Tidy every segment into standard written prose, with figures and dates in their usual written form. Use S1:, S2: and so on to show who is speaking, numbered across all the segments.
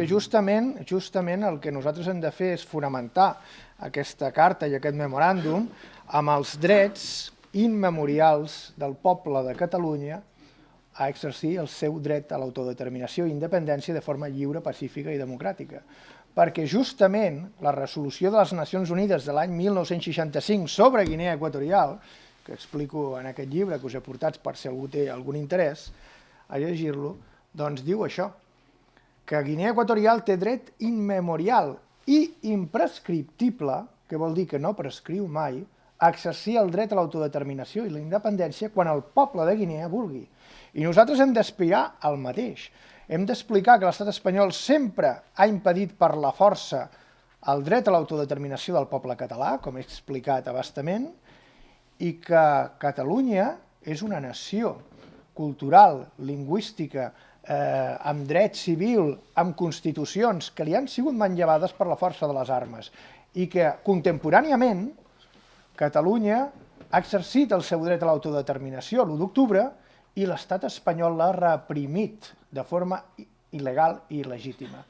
S1: que justament el que nosaltres hem de fer és fonamentar aquesta carta i aquest memoràndum amb els drets immemorials del poble de Catalunya a exercir el seu dret a l'autodeterminació i independència de forma lliure, pacífica i democràtica. Perquè justament la resolució de les Nacions Unides de l'any 1965 sobre Guinea Equatorial, que explico en aquest llibre que us he portat per si algú té algun interès a llegir-lo, doncs diu això, que Guinea Equatorial té dret immemorial i imprescriptible, que vol dir que no prescriu mai, a exercir el dret a l'autodeterminació i la independència quan el poble de Guinea vulgui. I nosaltres hem d'aspirar al mateix. Hem d'explicar que l'estat espanyol sempre ha impedit per la força el dret a l'autodeterminació del poble català, com he explicat a bastament, i que Catalunya és una nació cultural, lingüística, amb dret civil, amb constitucions que li han sigut manllevades per la força de les armes i que contemporàniament Catalunya ha exercit el seu dret a l'autodeterminació l'1 d'octubre i l'estat espanyol l'ha reprimit de forma il·legal i il·legítima.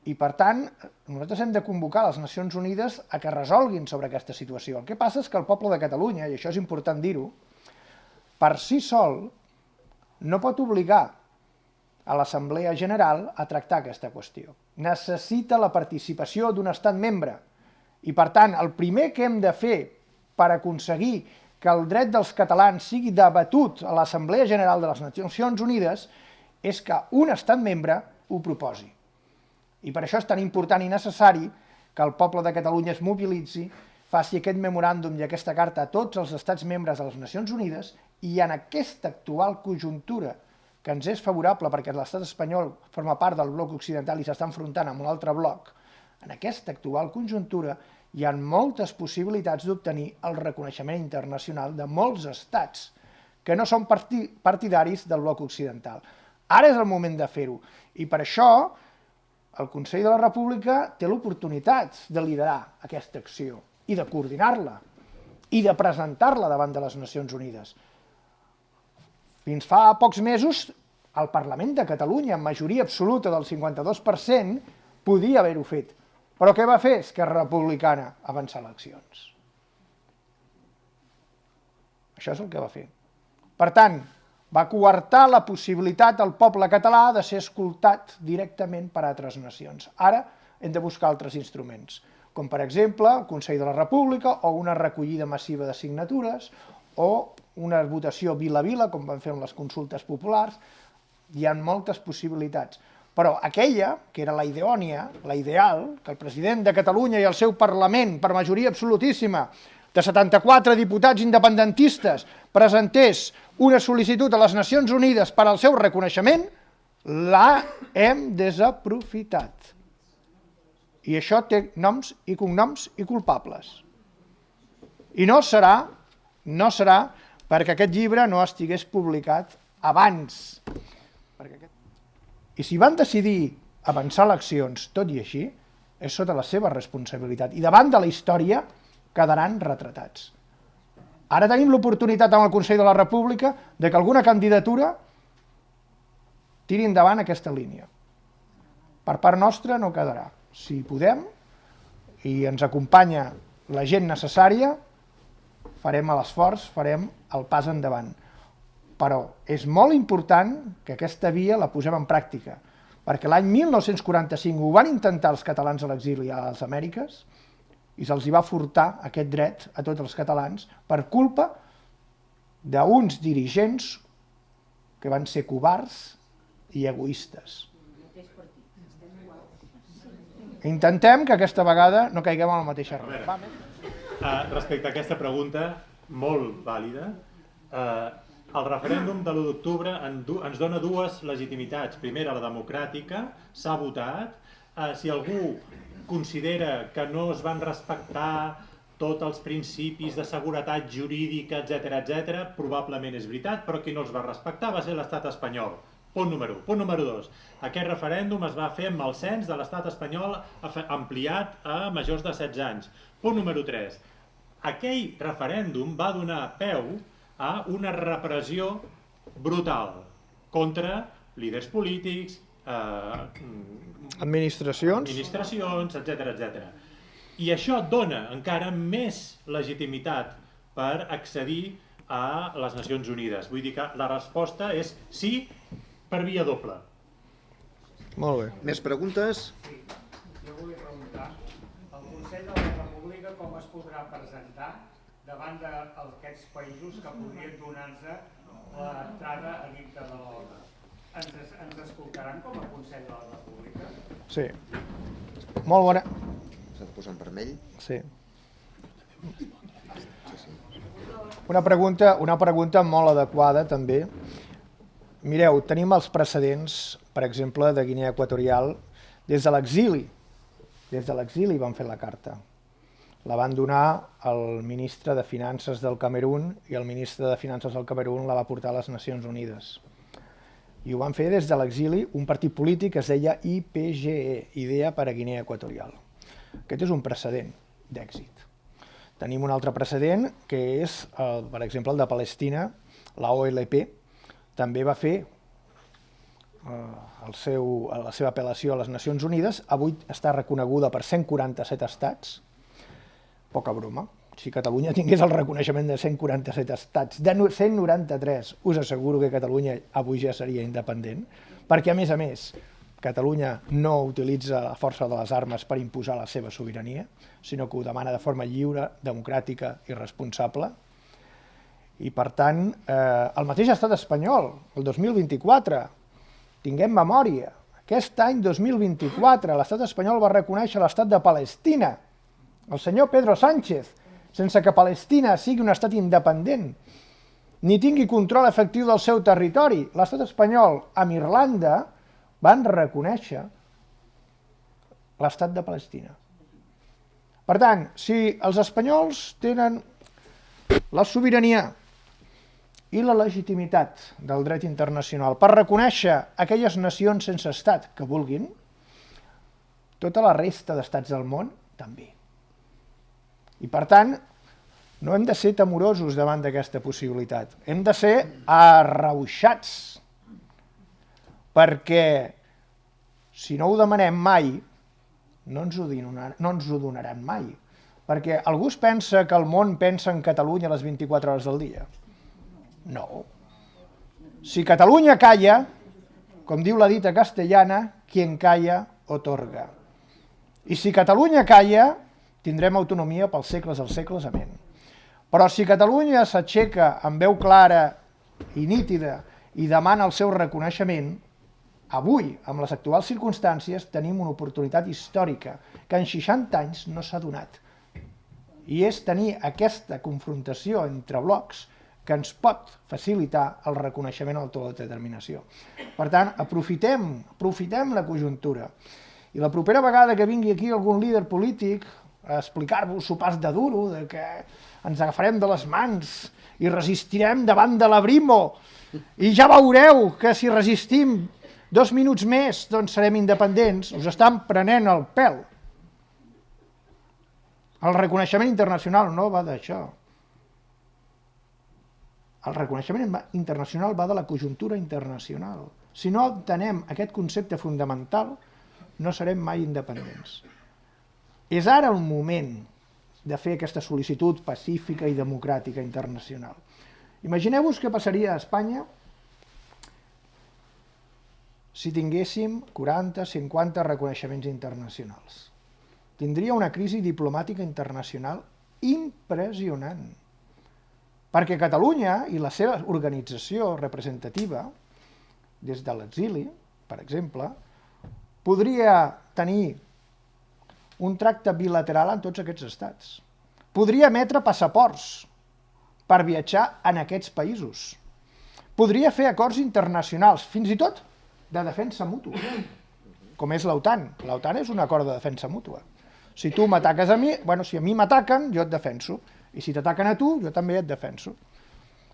S1: I per tant, nosaltres hem de convocar les Nacions Unides a que resolguin sobre aquesta situació. El que passa és que el poble de Catalunya, i això és important dir-ho, per si sol no pot obligar a l'Assemblea General a tractar aquesta qüestió. Necessita la participació d'un estat membre. I per tant, el primer que hem de fer per aconseguir que el dret dels catalans sigui debatut a l'Assemblea General de les Nacions Unides és que un estat membre ho proposi. I per això és tan important i necessari que el poble de Catalunya es mobilitzi, faci aquest memoràndum i aquesta carta a tots els estats membres de les Nacions Unides i en aquesta actual conjuntura que ens és favorable perquè l'estat espanyol forma part del bloc occidental i s'està enfrontant amb un altre bloc, en aquesta actual conjuntura hi ha moltes possibilitats d'obtenir el reconeixement internacional de molts estats que no són partidaris del bloc occidental. Ara és el moment de fer-ho i per això el Consell de la República té l'oportunitat de liderar aquesta acció i de coordinar-la i de presentar-la davant de les Nacions Unides. Fins fa pocs mesos, el Parlament de Catalunya, amb majoria absoluta del 52%, podia haver-ho fet. Però què va fer Esquerra Republicana? Avançar eleccions. Això és el que va fer. Per tant, va coartar la possibilitat al poble català de ser escoltat directament per altres nacions. Ara hem de buscar altres instruments, com per exemple el Consell de la República o una recollida massiva de signatures o una votació vila a vila, com van fer amb les consultes populars. Hi ha moltes possibilitats. Però aquella, que era la idònia, la ideal, que el president de Catalunya i el seu Parlament, per majoria absolutíssima, de 74 diputats independentistes, presentés una sol·licitud a les Nacions Unides per al seu reconeixement, la hem desaprofitat. I això té noms i cognoms i culpables. I no serà perquè aquest llibre no estigués publicat abans. I si van decidir avançar eleccions, tot i així, és sota la seva responsabilitat. I davant de la història quedaran retratats. Ara tenim l'oportunitat amb el Consell de la República de que alguna candidatura tiri endavant aquesta línia. Per part nostra no quedarà. Si podem i ens acompanya la gent necessària, farem l'esforç, farem el pas endavant. Però és molt important que aquesta via la posem en pràctica, perquè l'any 1945 ho van intentar els catalans a l'exili a les Amèriques i se'ls va furtar aquest dret a tots els catalans per culpa d'uns dirigents que van ser covards i egoistes. Intentem que aquesta vegada no caiguem a la mateixa error.
S2: Respecte a aquesta pregunta, molt vàlida, el referèndum de l'1 d'octubre ens dona dues legitimitats. Primera, la democràtica, s'ha votat. Si algú considera que no es van respectar tots els principis de seguretat jurídica, etc., probablement és veritat, però qui no els va respectar va ser l'estat espanyol. Punt número 1. Punt número 2. Aquest referèndum es va fer amb el cens de l'estat espanyol ampliat a majors de 16 anys. Punt número 3. Aquell referèndum va donar peu a una repressió brutal contra líders polítics,
S1: Administracions,
S2: etc. I això dona encara més legitimitat per accedir a les Nacions Unides. Vull dir que la resposta és sí per via doble.
S1: molt bé.
S3: Més preguntes?
S4: Jo volia preguntar, el Consell de la República com es podrà presentar davant d'aquests països que podrien donar-nos l'entrada a dintre de l'ONU? Ens escoltaran com a Consell de la República?
S1: Sí. Molt bona.
S3: S'ha de posar en vermell.
S1: Sí. Una pregunta molt adequada també. Mireu, tenim els precedents, per exemple, de Guinea Equatorial, des de l'exili. Des de l'exili van fer la carta. La van donar al ministre de Finances del Camerún i el ministre de Finances del Camerún la va portar a les Nacions Unides. I ho van fer des de l'exili un partit polític que es deia IPGE, Idea per a Guinea Equatorial. Aquest és un precedent d'èxit. Tenim un altre precedent que és, per exemple, el de Palestina. La OLP també va fer la seva apel·lació a les Nacions Unides. Avui està reconeguda per 147 estats. Poca broma. Si Catalunya tingués el reconeixement de 147 estats, de 193, us asseguro que Catalunya avui ja seria independent, perquè, a més, Catalunya no utilitza la força de les armes per imposar la seva sobirania, sinó que ho demana de forma lliure, democràtica i responsable. I, per tant, el mateix estat espanyol, el 2024, tinguem memòria, aquest any 2024 l'estat espanyol va reconèixer l'estat de Palestina, el senyor Pedro Sánchez, sense que Palestina sigui un estat independent, ni tingui control efectiu del seu territori. L'estat espanyol, amb Irlanda, van reconèixer l'estat de Palestina. Per tant, si els espanyols tenen la sobirania i la legitimitat del dret internacional per reconèixer aquelles nacions sense estat que vulguin, tota la resta d'estats del món també. I, per tant, no hem de ser temorosos davant d'aquesta possibilitat. Hem de ser arrauxats, perquè si no ho demanem mai, no ens ho donaran mai. Perquè algú es pensa que el món pensa en Catalunya les 24 hores del dia. No. Si Catalunya calla, com diu la dita castellana, quien calla otorga. I si Catalunya calla, tindrem autonomia pels segles dels segles, amén. Però si Catalunya s'aixeca amb veu clara i nítida i demana el seu reconeixement, avui, amb les actuals circumstàncies, tenim una oportunitat històrica que en 60 anys no s'ha donat. I és tenir aquesta confrontació entre blocs que ens pot facilitar el reconeixement a l'autodeterminació. Per tant, aprofitem la conjuntura. I la propera vegada que vingui aquí algun líder polític a explicar-vos sopars de duro, de que ens agafarem de les mans i resistirem davant de la Brimo, i ja veureu que si resistim 2 minuts més doncs serem independents, us estan prenent el pèl. El reconeixement internacional no va d'això. El reconeixement internacional va de la conjuntura internacional. Si no entenem aquest concepte fonamental, no serem mai independents. És ara el moment de fer aquesta sol·licitud pacífica i democràtica internacional. Imagineu-vos què passaria a Espanya si tinguéssim 40-50 reconeixements internacionals. Tindria una crisi diplomàtica internacional impressionant, perquè Catalunya i la seva organització representativa, des de l'exili, per exemple, podria tenir un tracte bilateral en tots aquests estats. Podria emetre passaports per viatjar en aquests països. Podria fer acords internacionals, fins i tot de defensa mútua, com és l'OTAN. L'OTAN és un acord de defensa mútua. Si tu m'ataques a mi, si a mi m'ataquen, jo et defenso. I si t'ataquen a tu, jo també et defenso.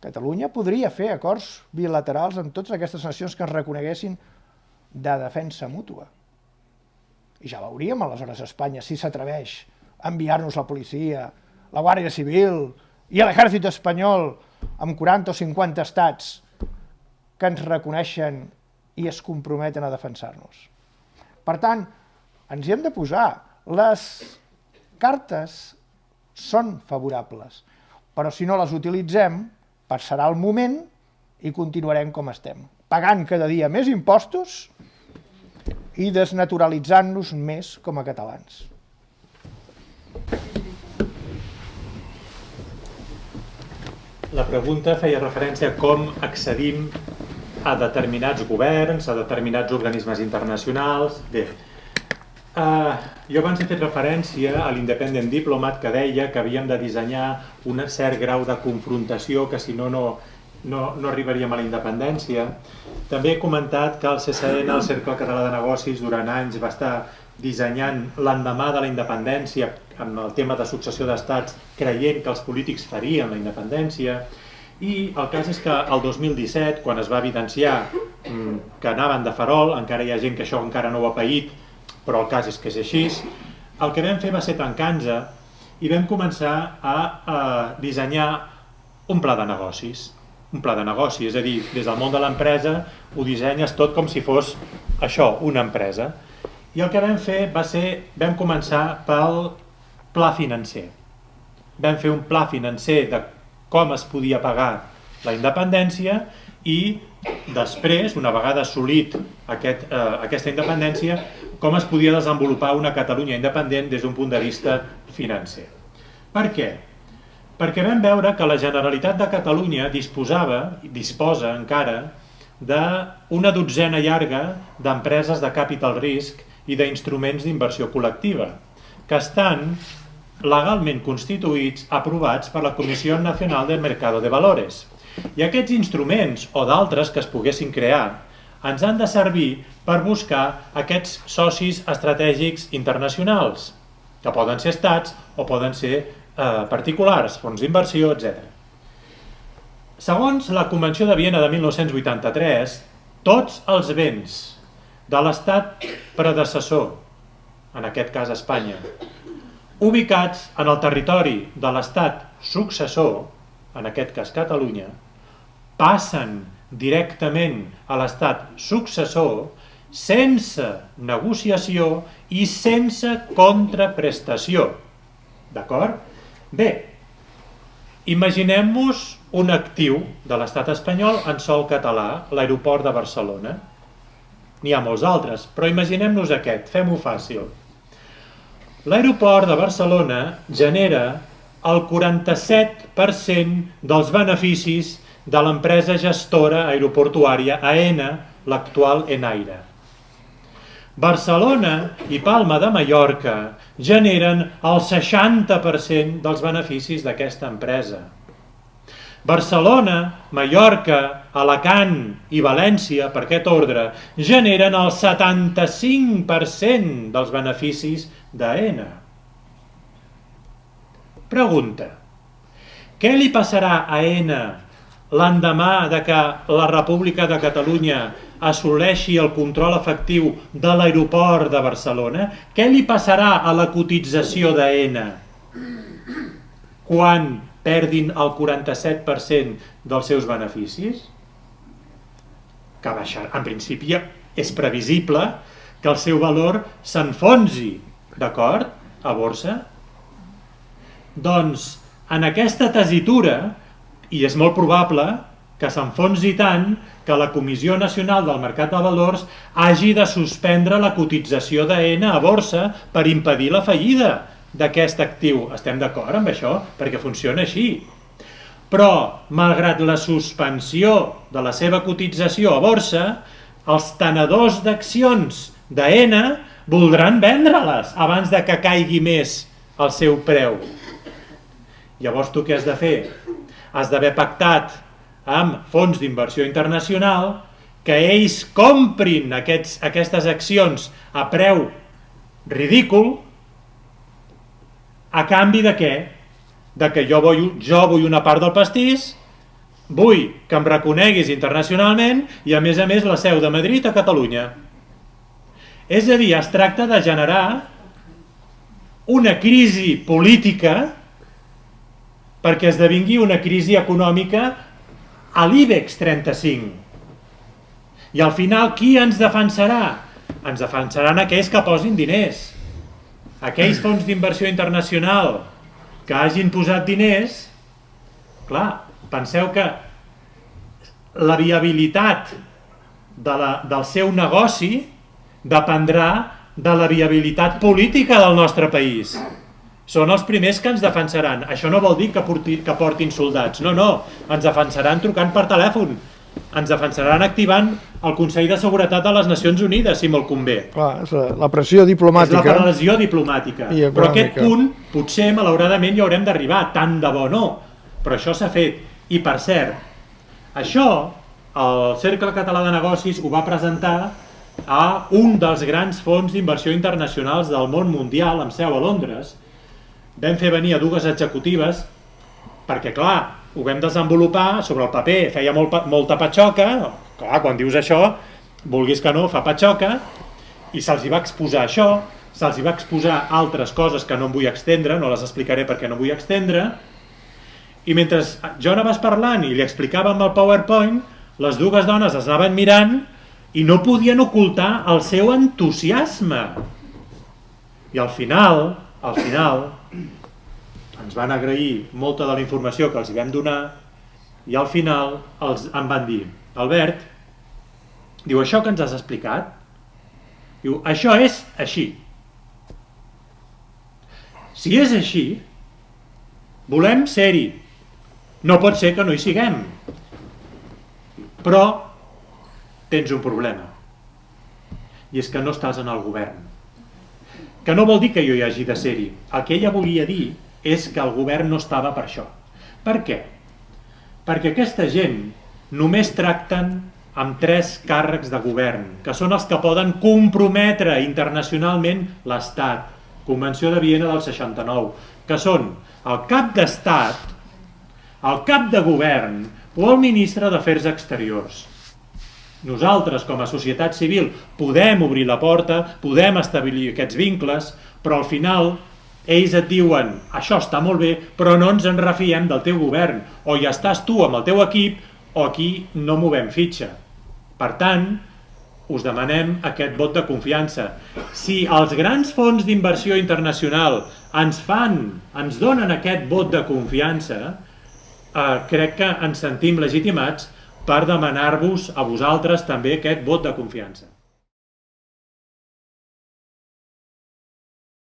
S1: Catalunya podria fer acords bilaterals amb totes aquestes nacions que ens reconeguessin de defensa mútua. I ja veuríem aleshores a Espanya si s'atreveix a enviar-nos la policia, la Guàrdia Civil i l'exèrcit espanyol amb 40 o 50 estats que ens reconeixen i es comprometen a defensar-nos. Per tant, ens hi hem de posar. Les cartes són favorables, però si no les utilitzem, passarà el moment i continuarem com estem, pagant cada dia més impostos i desnaturalitzant-nos més com a catalans.
S2: La pregunta feia referència a com accedim a determinats governs, a determinats organismes internacionals. Bé, jo abans he fet referència a l'Independent Diplomat, que deia que havíem de dissenyar un cert grau de confrontació, que si no, no arribaríem a la independència. També he comentat que el CCN, el Cercle Català de Negocis, durant anys va estar dissenyant l'endemà de la independència amb el tema de successió d'estats, creient que els polítics farien la independència. I el cas és que el 2017, quan es va evidenciar que anaven de farol, encara hi ha gent que això encara no ho ha paït, però el cas és que és així, el que vam fer va ser tancar-nos i vam començar a dissenyar un pla de negocis. Un pla de negoci, és a dir, des del món de l'empresa ho dissenyes tot com si fos això, una empresa. I el que vam fer va ser, vam començar pel pla financer. Vam fer un pla financer de com es podia pagar la independència i després, una vegada assolit aquesta independència, com es podia desenvolupar una Catalunya independent des d'un punt de vista financer. Per què? Perquè vam veure que la Generalitat de Catalunya disposa encara d'una dotzena llarga d'empreses de capital risk i d'instruments d'inversió col·lectiva, que estan legalment constituïts, aprovats per la Comissió Nacional del Mercado de Valores. I aquests instruments, o d'altres que es poguessin crear, ens han de servir per buscar aquests socis estratègics internacionals, que poden ser estats o poden ser particulars, fons d'inversió, etc. Segons la Convenció de Viena de 1983, tots els béns de l'estat predecessor, en aquest cas Espanya, ubicats en el territori de l'estat successor, en aquest cas Catalunya, passen directament a l'estat successor sense negociació i sense contraprestació. D'acord? Bé, imaginem-nos un actiu de l'estat espanyol en sòl català, l'aeroport de Barcelona. N'hi ha molts altres, però imaginem-nos aquest, fem-ho fàcil. L'aeroport de Barcelona genera el 47% dels beneficis de l'empresa gestora aeroportuària AENA, l'actual Enaire. Barcelona i Palma de Mallorca generen el 60% dels beneficis d'aquesta empresa. Barcelona, Mallorca, Alacant i València, per aquest ordre, generen el 75% dels beneficis d'AENA. Pregunta: què li passarà a AENA l'endemà de que la República de Catalunya assoleixi el control efectiu de l'aeroport de Barcelona? Què li passarà a la cotització d'AENA quan perdin el 47% dels seus beneficis? Que baixar. En principi és previsible que el seu valor s'enfonsi, d'acord? A borsa. Doncs en aquesta tessitura, i és molt probable que s'enfonsi tant que la Comissió Nacional del Mercat de Valors hagi de suspendre la cotització d'AENA a borsa per impedir la fallida d'aquest actiu. Estem d'acord amb això? Perquè funciona així. Però, malgrat la suspensió de la seva cotització a borsa, els tenedors d'accions d'AENA voldran vendre-les abans de que caigui més el seu preu. Llavors tu què has de fer? Has d'haver pactat amb fons d'inversió internacional que ells comprin aquestes accions a preu ridícul a canvi de què? De que jo vull una part del pastís, vull que em reconeguis internacionalment i a més la seu de Madrid a Catalunya. És a dir, es tracta de generar una crisi política perquè esdevingui una crisi econòmica a l'IBEX 35. I al final, qui ens defensarà? Ens defensaran aquells que posin diners. Aquells fons d'inversió internacional que hagin posat diners, clar, penseu que la viabilitat del seu negoci dependrà de la viabilitat política del nostre país. Són els primers que ens defensaran. Això no vol dir que portin soldats. No, ens defensaran trucant per telèfon. Ens defensaran activant el Consell de Seguretat de les Nacions Unides, si me'l convé.
S1: Clar, és la pressió diplomàtica.
S2: És la pressió diplomàtica. Però a aquest punt, potser, malauradament, hi haurem d'arribar. Tant de bo no. Però això s'ha fet. I, per cert, això, el Cercle Català de Negocis ho va presentar a un dels grans fons d'inversió internacionals del món mundial, amb seu a Londres. Vam fer venir a dues executives perquè, clar, ho vam desenvolupar sobre el paper, feia molta patxoca, clar, quan dius això, vulguis que no, fa patxoca, i se'ls va exposar això, se'ls va exposar altres coses que no em vull extendre, no les explicaré perquè no em vull extendre, i mentre jo anaves parlant i li explicava amb el PowerPoint, les dues dones es anaven mirant i no podien ocultar el seu entusiasme. I al final, ens van agrair molta de la informació que els hi vam donar i al final em van dir: Albert, diu, això que ens has explicat, diu, això és així. Si és així, volem ser-hi. No pot ser que no hi siguem. Però tens un problema. I és que no estàs en el govern. Que no vol dir que jo hi hagi de ser-hi. El que ella volia dir és que el govern no estava per això. Per què? Perquè aquesta gent només tracten amb 3 càrrecs de govern, que són els que poden comprometre internacionalment l'Estat. Convenció de Viena del 69, que són el cap d'Estat, el cap de govern o el ministre d'Afers Exteriors. Nosaltres, com a societat civil, podem obrir la porta, podem establir aquests vincles, però al final ells et diuen: això està molt bé, però no ens en refiem del teu govern, o hi estàs tu amb el teu equip, o aquí no movem fitxa. Per tant, us demanem aquest vot de confiança. Si els grans fons d'inversió internacional ens donen aquest vot de confiança, crec que ens sentim legitimats per demanar-vos a vosaltres també aquest vot de confiança.